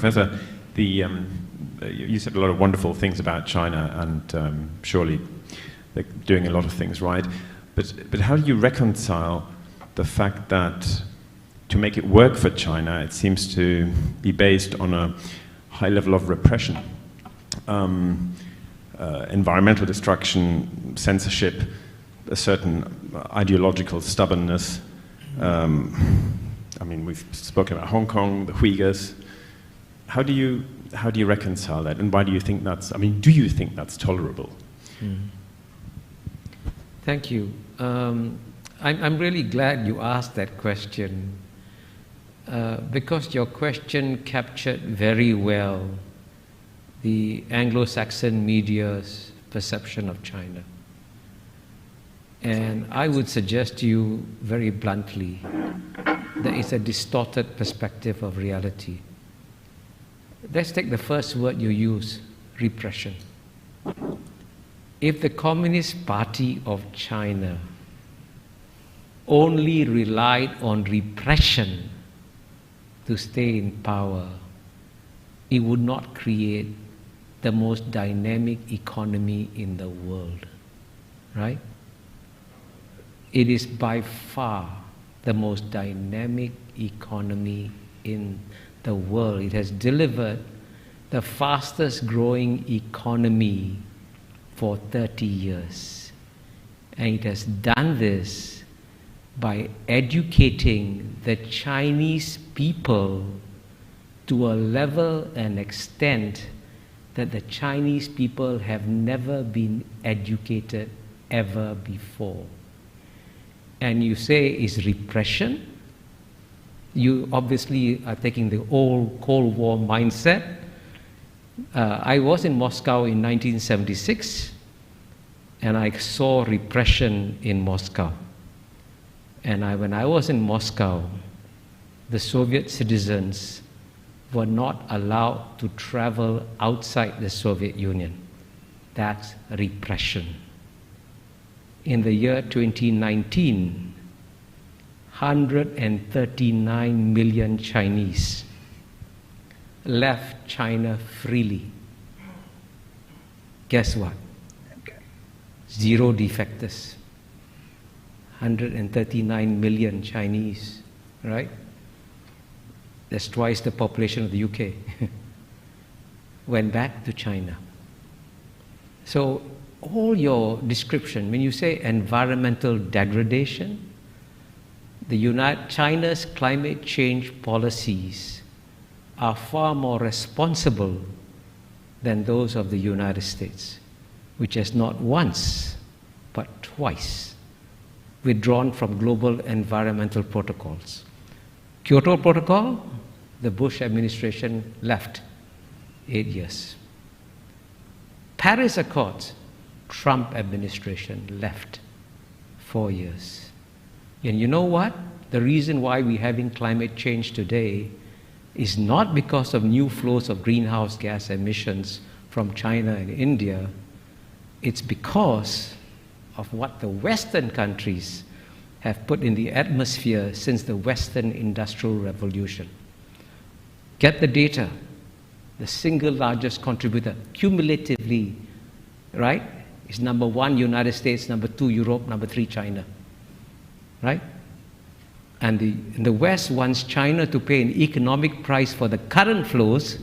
Professor, you said a lot of wonderful things about China, and surely they're doing a lot of things right. But how do you reconcile the fact that to make it work for China, it seems to be based on a high level of repression, environmental destruction, censorship, a certain ideological stubbornness? I mean, we've spoken about Hong Kong, the Uyghurs. How do you reconcile that, and why do you think that's? I mean, do you think that's tolerable? Thank you. I'm really glad you asked that question, because your question captured very well the Anglo-Saxon media's perception of China. And I would suggest to you very bluntly that it's a distorted perspective of reality. Let's take the first word you use, repression. If the Communist Party of China only relied on repression to stay in power, it would not create the most dynamic economy in the world, right? It is by far the most dynamic economy in the world. It has delivered the fastest growing economy for 30 years. And it has done this by educating the Chinese people to a level and extent that the Chinese people have never been educated ever before. And you say it's repression. You obviously are taking the old Cold War mindset. I was in Moscow in 1976, and I saw repression in Moscow. And when I was in Moscow, the Soviet citizens were not allowed to travel outside the Soviet Union. That's repression. In the year 2019, 139 million Chinese left China freely. Guess what? Zero defectors. 139 million Chinese, right? That's twice the population of the UK. Went back to China. So all your description, when you say environmental degradation, China's climate change policies are far more responsible than those of the United States, which has not once, but twice withdrawn from global environmental protocols. Kyoto Protocol, the Bush administration left 8 years. Paris Accords, Trump administration left 4 years. And you know what? The reason why we're having climate change today is not because of new flows of greenhouse gas emissions from China and India. It's because of what the Western countries have put in the atmosphere since the Western Industrial Revolution. Get the data. The single largest contributor, cumulatively, right, is number 1, United States, number 2, Europe, number 3, China. Right? And the West wants China to pay an economic price for the current flows,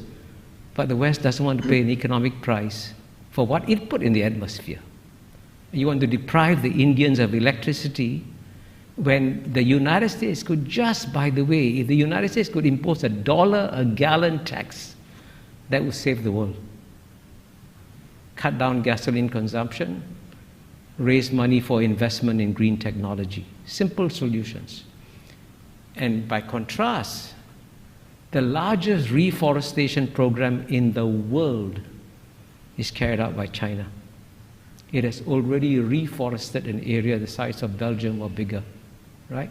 but the West doesn't want to pay an economic price for what it put in the atmosphere. You want to deprive the Indians of electricity when the United States could just, by the way, if the United States could impose $1 a gallon tax, that would save the world. Cut down gasoline consumption, raise money for investment in green technology. Simple solutions. And by contrast, the largest reforestation program in the world is carried out by China. It has already reforested an area the size of Belgium or bigger, right?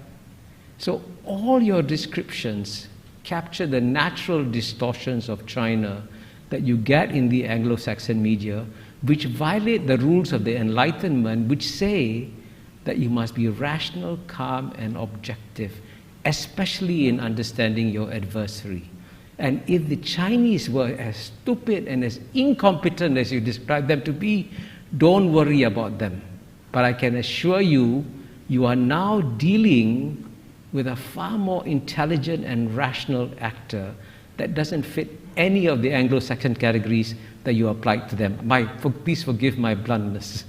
So all your descriptions capture the natural distortions of China that you get in the Anglo-Saxon media, which violate the rules of the Enlightenment, which say that you must be rational, calm, and objective, especially in understanding your adversary. And if the Chinese were as stupid and as incompetent as you describe them to be, don't worry about them. But I can assure you, you are now dealing with a far more intelligent and rational actor that doesn't fit any of the Anglo-Saxon categories that you applied to them. Please forgive my bluntness.